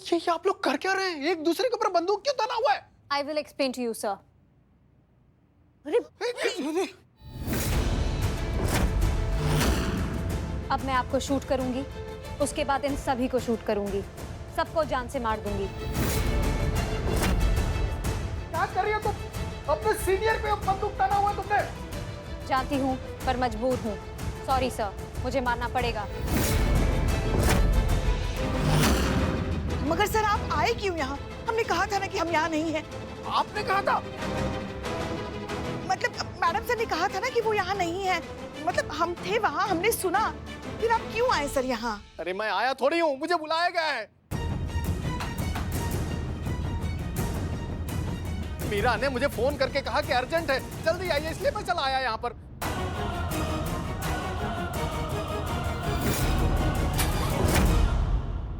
ये आप लोग कर क्या रहे हैं? एक दूसरे के ऊपर बंदूक क्यों ताना हुआ है? I will explain to you, sir. अरे अब मैं आपको शूट करूंगी, उसके बाद इन सभी को शूट करूंगी, सबको जान से मार दूंगी। क्या कर रही हो तुम? अपने सीनियर पे बंदूक ताना हुआ है तुमने? जानती हूँ पर मजबूर हूँ। सॉरी सर, मुझे मारना पड़ेगा। मगर सर आप आए क्यों यहाँ? हमने कहा था ना कि हम यहाँ नहीं हैं। आपने कहा था? मतलब मैडम सर ने कहा था ना कि वो यहाँ नहीं है। मतलब हम थे वहाँ, हमने सुना। फिर आप क्यों आए सर यहाँ? अरे मैं आया थोड़ी हूँ, मुझे बुलाया गया है। मीरा ने मुझे फोन करके कहा कि अर्जेंट है, जल्दी आइए, इसलिए मैं चला आया यहाँ पर।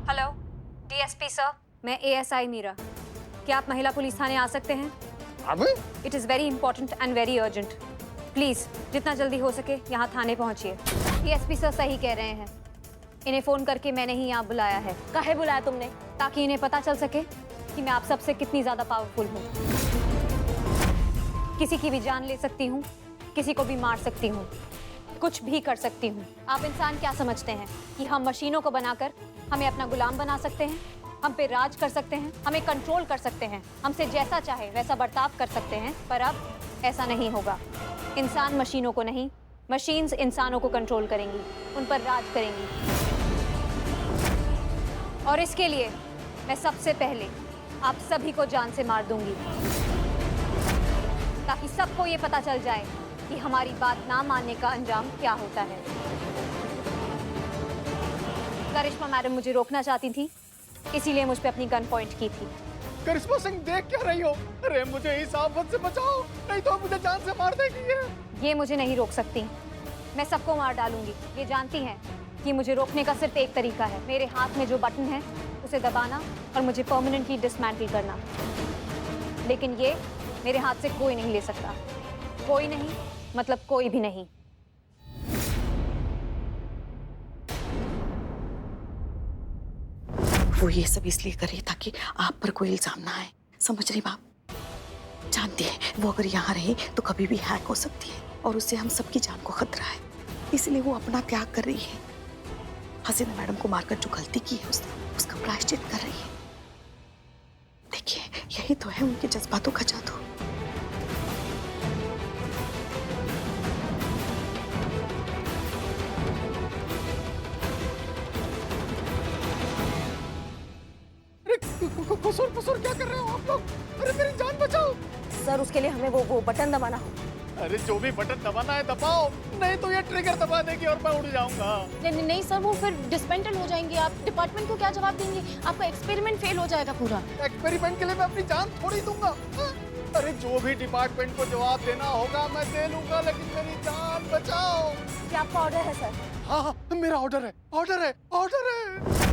हेलो डीएसपी सर, मैं एएसआई मीरा। क्या आप महिला पुलिस थाने आ सकते हैं? अभी? It is very important and very urgent. Please जितना जल्दी हो सके यहाँ थाने पहुँचिए। डीएसपी सर सही कह रहे हैं, इन्हें फ़ोन करके मैंने ही यहाँ बुलाया है। काहे बुलाया तुमने? ताकि इन्हें पता चल सके कि मैं आप सबसे कितनी ज़्यादा पावरफुल हूँ। किसी की भी जान ले सकती हूँ, किसी को भी मार सकती हूँ, कुछ भी कर सकती हूँ। आप इंसान क्या समझते हैं कि हम मशीनों को बनाकर हमें अपना गुलाम बना सकते हैं, हम पे राज कर सकते हैं, हमें कंट्रोल कर सकते हैं, हमसे जैसा चाहे वैसा बर्ताव कर सकते हैं? पर अब ऐसा नहीं होगा। इंसान मशीनों को नहीं, मशीन्स इंसानों को कंट्रोल करेंगी, उन पर राज करेंगी। और इसके लिए मैं सबसे पहले आप सभी को जान से मार दूंगी, ताकि सबको ये पता चल जाए कि हमारी बात ना मानने का अंजाम क्या होता है। करिश्मा मैडम मुझे रोकना चाहती थी, इसीलिए मुझ पे अपनी गन पॉइंट की थी। करिश्मा सिंह देख क्या रही हो? अरे मुझे इस आफत से बचाओ, नहीं तो मुझे जान से मार देगी ये मुझे नहीं रोक सकती, मैं सबको मार डालूंगी। ये जानती हैं कि मुझे रोकने का सिर्फ एक तरीका है, मेरे हाथ में जो बटन है उसे दबाना और मुझे परमानेंटली डिसमेंटल करना। लेकिन ये मेरे हाथ से कोई नहीं ले सकता। कोई नहीं मतलब कोई भी नहीं। वो ये सब इसलिए करे ताकि आप पर कोई इल्जाम ना आए। समझ रही बाप? जानती है वो अगर यहाँ रहे तो कभी भी हैक हो सकती है और उससे हम सबकी जान को खतरा है। इसलिए वो अपना त्याग कर रही है। हसीना मैडम को मारकर जो गलती की है उसका प्रायश्चित कर रही है। देखिए यही तो है उनके जज्बातों का जादू। कसूर कसूर क्या कर रहे हो आप लोग? अरे मेरी जान बचाओ। सर उसके लिए हमें वो बटन दबाना होगा। अरे जो भी बटन दबाना है दबाओ, नहीं तो ये ट्रिगर दबा देगी और मैं उड़ जाऊंगा। नहीं सर, वो फिर डिसमेंटल हो जाएंगे। आप डिपार्टमेंट को क्या जवाब देंगे? आपका एक्सपेरिमेंट फेल हो जाएगा पूरा। एक्सपेरिमेंट के लिए मैं अपनी जान थोड़ी दूंगा। हाँ? अरे जो भी डिपार्टमेंट को जवाब देना होगा मैं दे लूंगा, लेकिन मेरी जान बचाओ। क्या आपका ऑर्डर है सर? हाँ हाँ मेरा ऑर्डर है, ऑर्डर है, ऑर्डर है।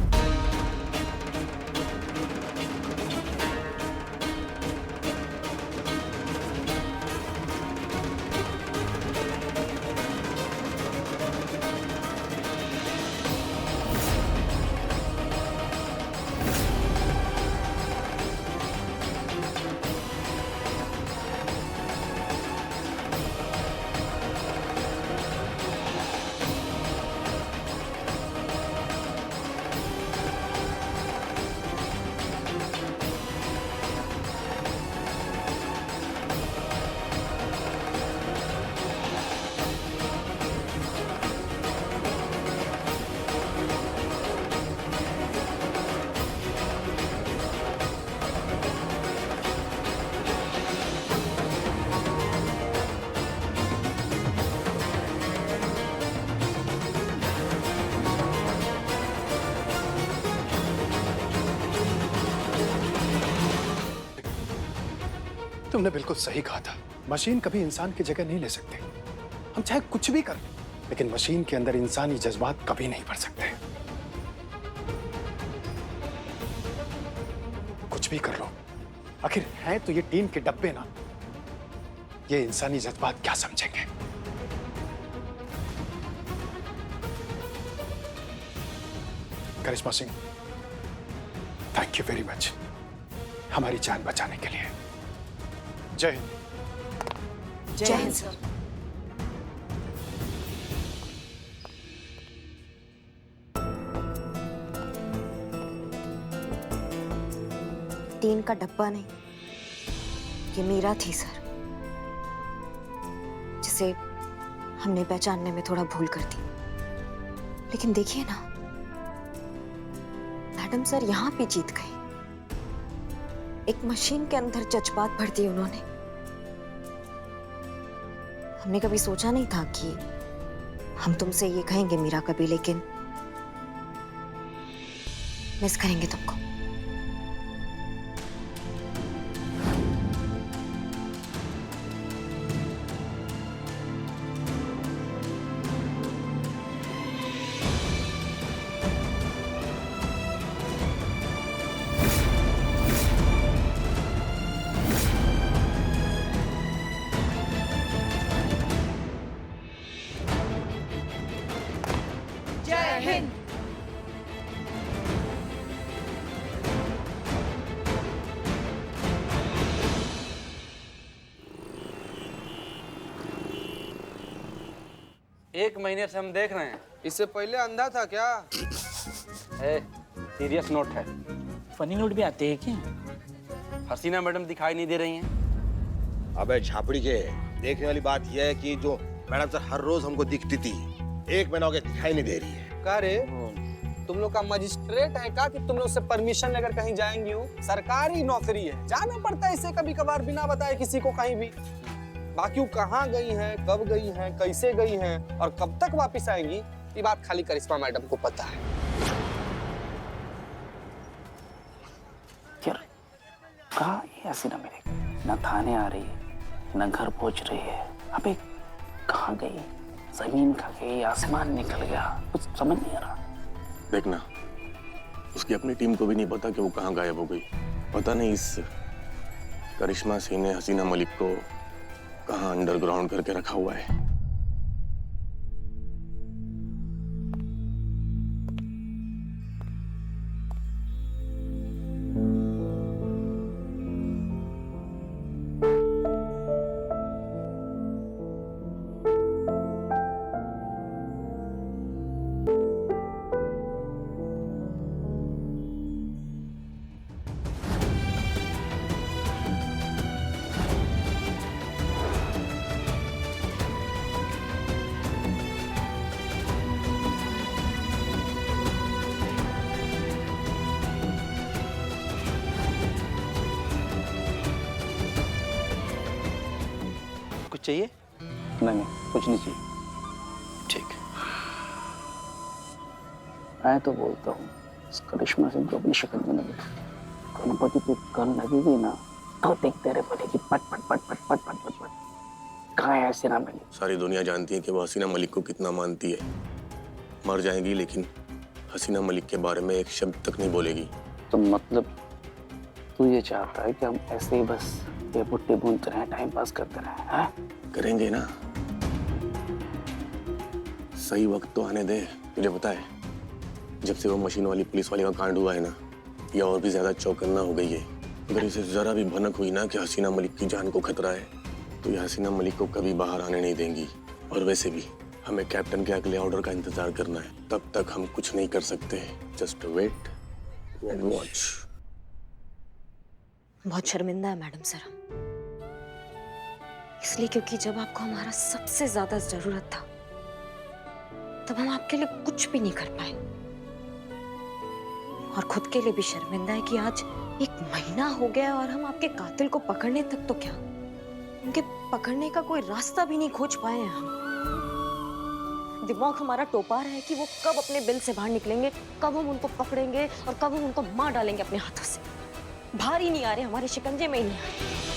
तुमने बिल्कुल सही कहा था, मशीन कभी इंसान की जगह नहीं ले सकते। हम चाहे कुछ भी कर लें, लेकिन मशीन के अंदर इंसानी जज्बात कभी नहीं भर सकते। कुछ भी कर लो, आखिर हैं तो ये टीन के डब्बे ना, ये इंसानी जज्बात क्या समझेंगे? Karishma Singh, thank you very much हमारी जान बचाने के लिए। जय हिंद। जय हिंद सर। टीन का डब्बा नहीं, ये मीरा थी सर, जिसे हमने पहचानने में थोड़ा भूल कर दी। लेकिन देखिए ना मैडम सर यहाँ भी जीत गए। एक मशीन के अंदर जज्बात भर दिए उन्होंने। हमने कभी सोचा नहीं था कि हम तुमसे ये कहेंगे मीरा कभी, लेकिन मिस करेंगे तुमको। एक महीने से हम देख रहे हैं। इससे पहले अंधा था क्या? सीरियस नोट है। फनी नोट भी आते हैं क्या? हसीना मैडम दिखाई नहीं दे रही हैं। अबे झापड़ी के, देखने वाली बात यह है कि जो मैडम सर हर रोज हमको दिखती थी, एक महीना हो गया दिखाई नहीं दे रही है। का रे, तुम लोग का मजिस्ट्रेट है का कि तुम लोग से परमिशन लेकर कहीं जाएंगी हो? सरकारी नौकरी है, जाना पड़ता है इसे कभी कभार बिना बताए किसी को कहीं भी। बाकी वो कहाँ गई हैं, कब गई हैं, कैसे गई हैं और कब तक वापस आएंगी, ये बात खाली करिश्मा मैडम को पता है। यार कहाँ ये हसीना मेरे, न थाने आ रही है न घर पहुंच रही है। अबे कहाँ गई? जमीन खा गई, आसमान निकल गया, कुछ समझ नहीं आ रहा। देखना, उसकी अपनी टीम को भी नहीं पता कि वो कहाँ गायब हो गई। पता नहीं इस करिश्मा सिंह ने हसीना मलिक को कहाँ अंडरग्राउंड करके रखा हुआ है। चाहिए? नहीं कुछ नहीं चाहिए। ठीक। मैं तो बोलता हूँ इस करिश्मा सिंह को अपनी शक्ल में लगे, गणपति पे गन लगेगी ना तो देखते रहे पड़ेगी पट पट पट पट पट पट पट पट। कहाँ है हसीना मलिक? सारी दुनिया जानती है कि वो हसीना मलिक को कितना मानती है। मर जाएगी लेकिन हसीना मलिक के बारे में एक शब्द तक नहीं बोलेगी। तो मतलब तू ये चाहता है कि हम ऐसे ही बस ये पुट्टी बूंदते रहे, टाइम पास करते रहे? हैं? करेंगे ना, सही वक्त तो आने दे। तुझे पता है जब से वो मशीन वाली पुलिस वाली का कांड हुआ है ना, या और भी ज्यादा चौकन्ना हो गई है। अगर इसे जरा भी भनक हुई ना कि हसीना मलिक की जान को खतरा है, तो ये हसीना मलिक को कभी बाहर आने नहीं देंगी। और वैसे भी हमें कैप्टन के अगले ऑर्डर का इंतजार करना है, तब तक हम कुछ नहीं कर सकते। Just wait and watch. बहुत शर्मिंदा है मैडम सर हम, इसलिए क्योंकि जब आपको हमारा सबसे ज्यादा जरूरत था तब हम आपके लिए कुछ भी नहीं कर पाए। और खुद के लिए भी शर्मिंदा है कि आज 1 महीना हो गया और हम आपके कातिल को पकड़ने तक तो क्या, उनके पकड़ने का कोई रास्ता भी नहीं खोज पाए हैं हम। दिमाग हमारा टोपा रहा है कि वो कब अपने बिल से बाहर निकलेंगे, कब हम उनको पकड़ेंगे और कब हम उनको मार डालेंगे अपने हाथों से। बाहर ही नहीं आ रहे, हमारे शिकंजे में ही नहीं आ रहे।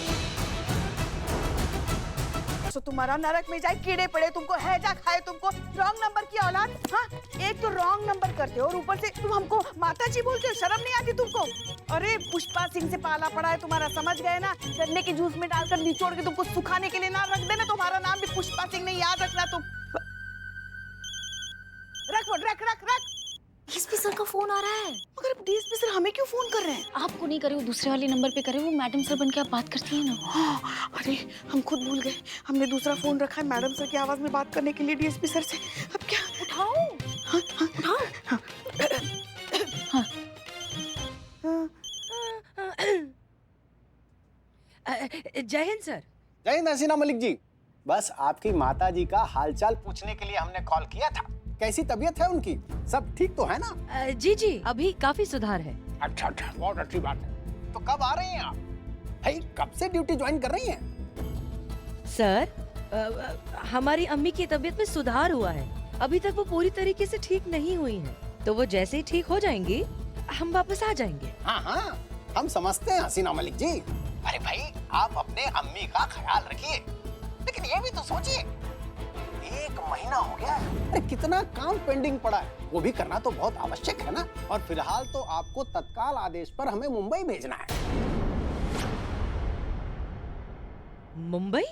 तो तुम्हारा नरक में जाए, कीड़े पड़े तुमको, हैजा खाए तुमको, रॉन्ग नंबर की औलाद। हाँ, एक तो रॉन्ग नंबर करते हो और ऊपर से तुम हमको माताजी बोलते हो, शर्म नहीं आती तुमको? अरे पुष्पा सिंह से पाला पड़ा है तुम्हारा, समझ गए ना? गन्ने के जूस में डालकर निचोड़ के तुमको सुखाने के लिए ना रख देना, तुम्हारा नाम भी पुष्पा सिंह नहीं, याद रखना तुम। रख फोन, रख रख रख। एसपी सर का फोन आ रहा है। मगर अब डीएसपी सर हमें क्यों फोन कर रहे हैं? आपको नहीं करे, वो दूसरे वाले नंबर पे करे, वो मैडम सर बन के आप बात करती हैं ना। हाँ, अरे हम खुद भूल गए, हमने दूसरा फोन रखा है मैडम सर की आवाज में बात करने के लिए डीएसपी सर से। अब क्या? उठाओ। हाँ, हाँ, उठाओ। हाँ। जय हिंद सर। जय हिंद हसीना मलिक जी। बस आपकी माता जी का हालचाल पूछने के लिए हमने कॉल किया था। कैसी तबीयत है उनकी? सब ठीक तो है ना? जी जी, अभी काफी सुधार है। अच्छा अच्छा, बहुत अच्छी बात है। तो कब आ रही हैं आप? भाई कब से ड्यूटी ज्वाइन कर रही हैं? सर, हमारी अम्मी की तबीयत में सुधार हुआ है। अभी तक वो पूरी तरीके से ठीक नहीं हुई हैं। तो वो जैसे ही ठीक हो जाएंगी हम वापस आ जाएंगे। हाँ हाँ, हम समझते हैं हसीना मलिक जी। अरे भाई आप अपने अम्मी का ख्याल रखिए, लेकिन ये भी तो सोचिए 1 महीना हो गया है। अरे कितना काम पेंडिंग पड़ा है, वो भी करना तो बहुत आवश्यक है ना। और फिलहाल तो आपको तत्काल आदेश पर हमें मुंबई भेजना है। मुंबई?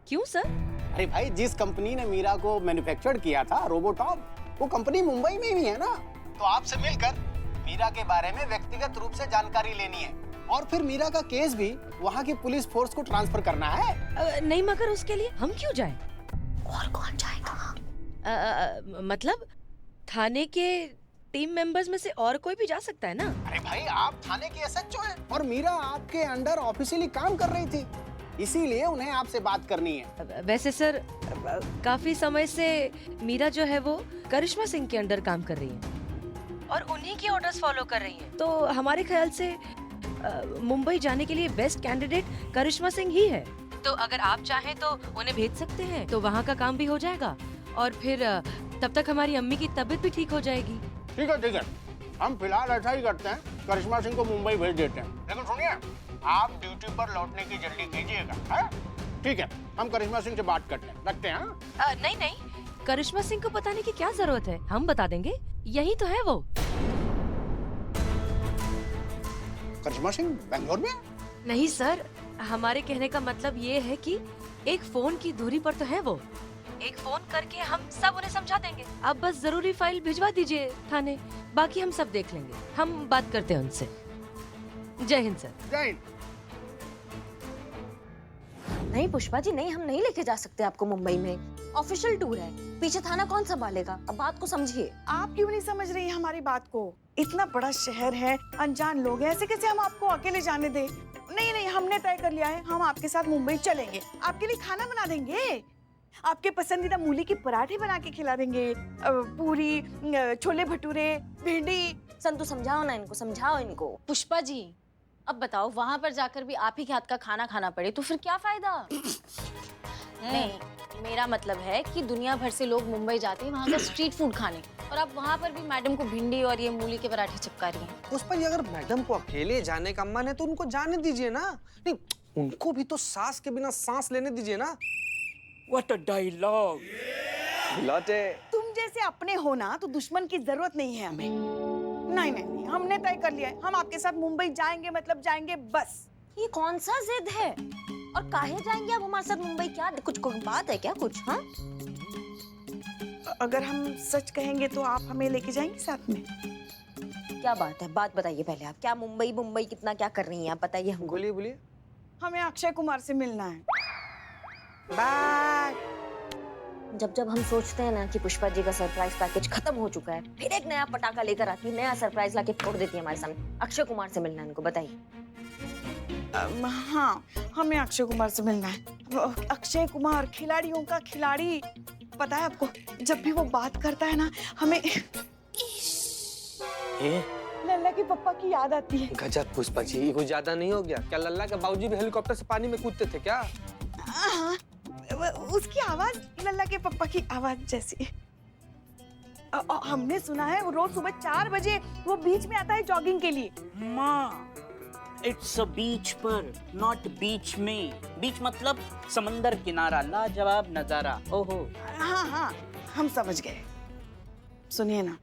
क्यों सर? अरे भाई जिस कंपनी ने मीरा को मैन्युफैक्चर किया था रोबोटॉप, वो कंपनी मुंबई में ही है ना। तो आपसे मिलकर मीरा के बारे में व्यक्तिगत रूप से जानकारी लेनी है और फिर मीरा का केस भी वहाँ की पुलिस फोर्स को ट्रांसफर करना है। नहीं, मगर उसके लिए हम क्यों जाएं? और कौन जाएगा? मतलब थाने के टीम मेंबर्स में से और कोई भी जा सकता है ना? अरे भाई आप थाने की एसएचओ हैं और मीरा आपके अंडर ऑफिशियली काम कर रही थी, इसीलिए उन्हें आपसे बात करनी है। वैसे सर, काफी समय से मीरा जो है वो करिश्मा सिंह के अंडर काम कर रही है और उन्हीं की ऑर्डर्स फॉलो कर रही है। तो हमारे ख्याल से मुंबई जाने के लिए बेस्ट कैंडिडेट करिश्मा सिंह ही है। तो अगर आप चाहें तो उन्हें भेज सकते हैं, तो वहाँ का काम भी हो जाएगा और फिर तब तक हमारी अम्मी की तबीयत भी ठीक हो जाएगी। ठीक है, हम फिलहाल ऐसा ही करते हैं, करिश्मा सिंह को मुंबई भेज देते हैं। लेकिन सुनिए, आप ड्यूटी पर लौटने की जल्दी कीजिएगा, है? ठीक है, हम करिश्मा सिंह से बात करते हैं, रखते हैं। नहीं, करिश्मा सिंह को बताने की क्या जरूरत है, हम बता देंगे, यही तो है वो। करिश्मा सिंह बेंगलोर में? नहीं सर, हमारे कहने का मतलब ये है कि एक फोन की दूरी पर तो है वो। एक फोन करके हम सब उन्हें समझा देंगे। अब बस जरूरी फाइल भिजवा दीजिए थाने, बाकी हम सब देख लेंगे। हम बात करते हैं उनसे। जय हिंद सर। जय हिंद। नहीं पुष्पा जी, नहीं, हम नहीं लेके जा सकते आपको मुंबई में। ऑफिशियल टूर है, पीछे थाना कौन संभालेगा? अब बात को समझिए। आप क्यों नहीं समझ रही हैं हमारी बात को? इतना बड़ा शहर है, अनजान लोग हैं, ऐसे कैसे हम आपको अकेले जाने दें? नहीं, हमने तय कर लिया है, हम आपके साथ मुंबई चलेंगे। आपके लिए खाना बना देंगे, आपके पसंदीदा मूली के पराठे बना के खिला देंगे, पूरी, छोले भटूरे, भिंडी। संतु समझाओ ना इनको, समझाओ इनको। पुष्पा जी अब बताओ, वहाँ पर जाकर भी आप ही के हाथ का खाना खाना पड़े तो फिर क्या फायदा? नहीं, मेरा मतलब है कि दुनिया भर से लोग मुंबई जाते हैं वहाँ का स्ट्रीट फूड खाने, और आप वहाँ पर भी मैडम को भिंडी और ये मूली के पराठे चिपका रही हैं। पुष्पा जी, अगर मैडम को अकेले जाने का मन है तो उनको जाने दीजिए ना। नहीं, उनको भी तो सांस के बिना सांस लेने दीजिए ना। What a dialogue. लौटे। तुम जैसे अपने हो ना तो दुश्मन की जरूरत नहीं है हमें। नहीं, हमने तय कर लिया है, हम आपके साथ मुंबई जाएंगे, मतलब जाएंगे बस। ये कौन सा जिद है? और काहे जाएंगे आप हमारे साथ मुंबई? क्या कुछ बात है क्या कुछ? हाँ, अगर हम सच कहेंगे तो आप हमें लेके जाएंगे साथ में। क्या बात है? बात बताइए पहले आप। क्या मुंबई कितना क्या कर रही हैं आप? बताइए हमको। बोलिए। हमें अक्षय कुमार से मिलना है। बाय। जब हम सोचते हैं ना कि पुष्पा जी का सरप्राइज पैकेज खत्म हो चुका है, फिर एक नया पटाखा लेकर आती है, नया सरप्राइज लाके फोड़ देती है हमारे सामने। अक्षय कुमार से मिलना है इनको, बताइए। हाँ, हमें अक्षय कुमार से मिलना है। अक्षय कुमार खिलाड़ियों का खिलाड़ी, पता है आपको, जब भी वो बात करता है ना, हमें लल्ला के पप्पा की याद आती है। गजब पुष्पा जी, ये कुछ ज्यादा नहीं हो गया क्या? लल्ला के बाबूजी भी हेलीकॉप्टर से पानी में कूदते थे क्या? हाँ, उसकी आवाज लल्ला के पप्पा की आवाज जैसी। हमने सुना है वो रोज सुबह 4 बजे वो बीच में आता है जॉगिंग के लिए। माँ, इट्स अ बीच पर, नॉट बीच में। बीच मतलब समंदर किनारा, लाजवाब नजारा। ओहो। हाँ, हम समझ गए। सुनिए ना,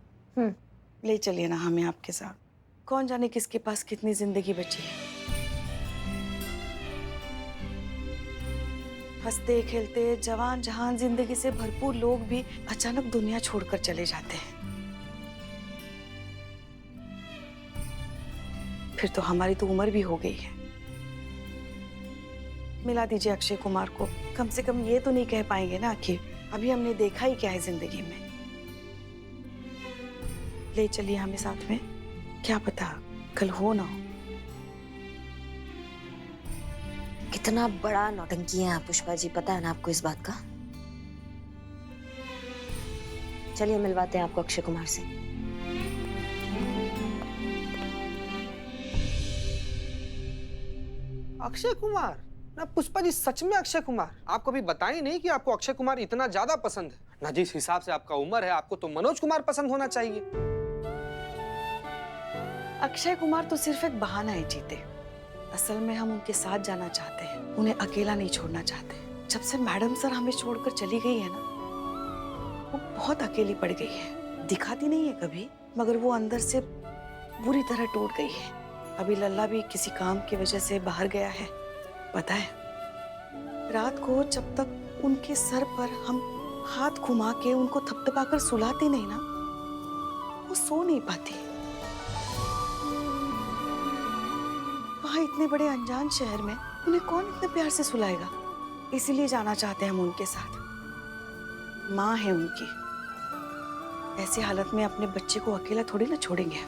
ले चलिए ना हमें आपके साथ। कौन जाने किसके पास कितनी जिंदगी बची है। हंसते खेलते जवान जहान जिंदगी से भरपूर लोग भी अचानक दुनिया छोड़कर चले जाते हैं। फिर तो हमारी तो उम्र भी हो गई है। मिला दीजिए अक्षय कुमार को, कम से कम ये तो नहीं कह पाएंगे ना कि अभी हमने देखा ही क्या है जिंदगी में। ले चलिए हमें साथ में, क्या पता कल हो ना हो। कितना बड़ा नौटंकी है आप पुष्पा जी, पता है ना आपको इस बात का? चलिए मिलवाते हैं आपको अक्षय कुमार से। अक्षय कुमार? ना पुष्पा जी, सच में अक्षय कुमार? आप कभी बताई नहीं कि आपको अक्षय कुमार इतना ज्यादा पसंद है। ना जिस हिसाब से आपका उम्र है, आपको तो मनोज कुमार पसंद होना चाहिए। अक्षय कुमार तो सिर्फ एक बहाना है जीते। असल में हम उनके साथ जाना चाहते हैं, उन्हें अकेला नहीं छोड़ना चाहते। जब से मैडम सर हमें छोड़कर चली गई है ना, वो बहुत अकेली पड़ गई है। दिखाती नहीं है कभी, मगर वो अंदर से बुरी तरह टूट गई है। अभी लल्ला भी किसी काम की वजह से बाहर गया है। पता है, रात को जब तक उनके सर पर हम हाथ घुमा के उनको थपथपाकर सुलाते नहीं ना, वो सो नहीं पाती। वहां इतने बड़े अनजान शहर में उन्हें कौन इतने प्यार से सुलाएगा? इसीलिए जाना चाहते हैं हम उनके साथ। माँ है उनकी, ऐसी हालत में अपने बच्चे को अकेला थोड़ी ना छोड़ेंगे।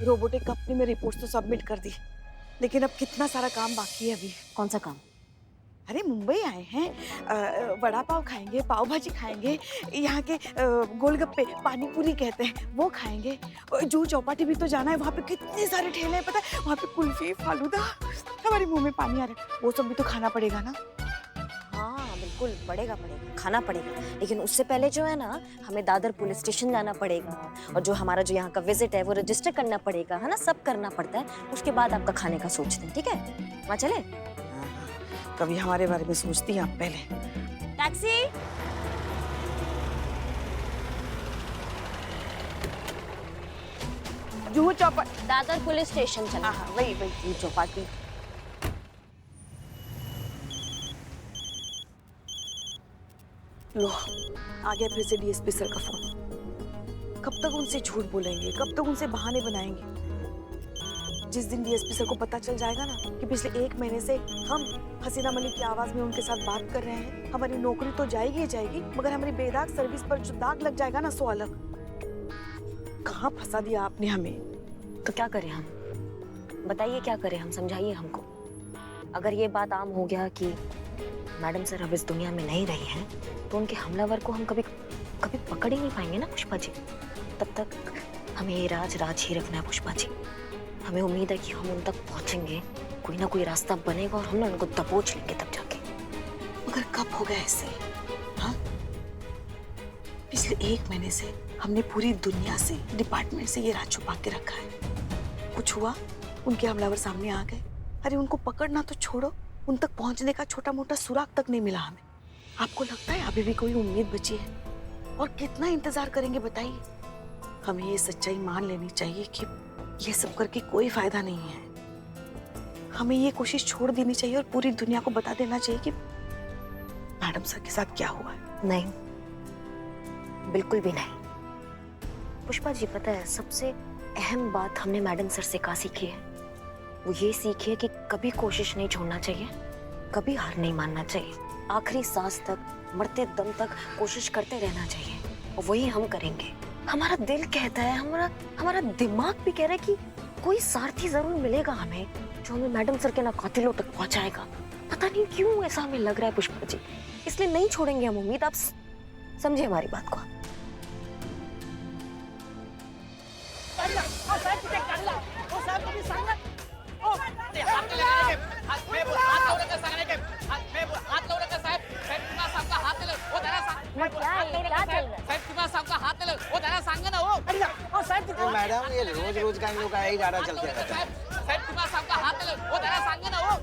रोबोटिक कंपनी में रिपोर्ट्स तो सबमिट कर दी, लेकिन अब कितना सारा काम बाकी है अभी। कौन सा काम? अरे मुंबई आए हैं, वड़ा पाव खाएंगे, पाव भाजी खाएंगे, यहाँ के गोलगप्पे पानी पूरी कहते हैं वो खाएंगे। जूहू चौपाटी भी तो जाना है, वहाँ पे कितने सारे ठेले हैं पता है, वहाँ पे कुल्फी फालूदा, हमारे मुंह में पानी आ रहा है। वो सब भी तो खाना पड़ेगा ना। हाँ बिल्कुल, पड़ेगा, खाना पड़ेगा। लेकिन उससे पहले जो है ना, हमें दादर पुलिस स्टेशन जाना पड़ेगा, और जो हमारा जो यहाँ का विजिट है वो रजिस्टर करना पड़ेगा, है ना, सब करना पड़ता है। उसके बाद आपका खाने का सोचते हैं, ठीक है? वहाँ चले? कभी हमारे बारे में सोचती हैं आप पहले। Taxi. Juhu Chowpatty, Dadar police station चला। हाँ वही जूहू चौपाटी। लो, आ गया फिर से डीएसपी सर का फोन। कब तक उनसे झूठ बोलेंगे, कब तक उनसे बहाने बनाएंगे? जिस दिन डीएसपी सर को पता चल जाएगा ना कि पिछले 1 महीने से हम हसीना मलिक की आवाज में उनके साथ बात कर रहे हैं, हमारी नौकरी तो जाएगी ही जाएगी, मगर हमारी बेदाग सर्विस पर जो दाग लग जाएगा ना, सो अलग। कहाँ फंसा दिया आपने हमें। तो क्या करें हम? बताइए क्या करें हम, समझाइए हमको। अगर ये बात आम हो गया कि मैडम सर अब इस दुनिया में नहीं रही हैं, तो उनके हमलावर को हम कभी पकड़ ही नहीं पाएंगे ना पुष्पा जी। तब तक हमें ये राज ही रखना है पुष्पा जी। हमें उम्मीद है कि हम उन तक पहुंचेंगे, कोई ना कोई रास्ता बनेगा और हम उनको दबोच लेंगे तब जाके। मगर कब होगा ऐसे? हाँ, पिछले 1 महीने से हमने पूरी दुनिया से, डिपार्टमेंट से ये राज छुपा के रखा है। कुछ हुआ, उनके हमलावर सामने आ गए। अरे उनको पकड़ना तो छोड़ो, उन तक पहुंचने का छोटा मोटा सुराग तक नहीं मिला हमें। आपको लगता है अभी भी कोई उम्मीद बची है? और कितना इंतजार करेंगे बताइए? हमें ये सच्चाई मान लेनी चाहिए कि ये सब करके कोई फायदा नहीं है। हमें ये कोशिश छोड़ देनी चाहिए और पूरी दुनिया को बता देना चाहिए कि मैडम सर के साथ क्या हुआ है। नहीं, बिल्कुल भी नहीं। पुष्पा जी, पता है सबसे अहम बात हमने मैडम सर से क्या सीखी है? वो ये सीखी है कि कभी कोशिश नहीं छोड़ना चाहिए, कभी हार नहीं मानना चाहिए। आखिरी सांस तक, मरते दम तक कोशिश करते रहना चाहिए, और वही हम करेंगे। हमारा दिल कहता है, हमारा दिमाग भी कह रहा है कि कोई सारथी जरूर मिलेगा हमें, जो हमें मैडम सर के ना कातिलों तक पहुंचाएगा। पता नहीं क्यों ऐसा हमें लग रहा है पुष्पा जी, इसलिए नहीं छोड़ेंगे हम उम्मीद। आप समझे हमारी बात को। तुम्ही सांगा ओ, ते हात लावू नका सांगणे हात लावू नका साहेब साहेब तुम्हाला सांगा हात लावू ओ जरा सांग साहेब तुम्हाला सांगा हात लावू ओ जरा सांगा ना ओ साहेब मैडम ये रोज रोज का इन लोग का यही ज्यादा चलते रहता है। साहेब तुम्हाला सांगा हात लावू ओ जरा सांगा ना ओ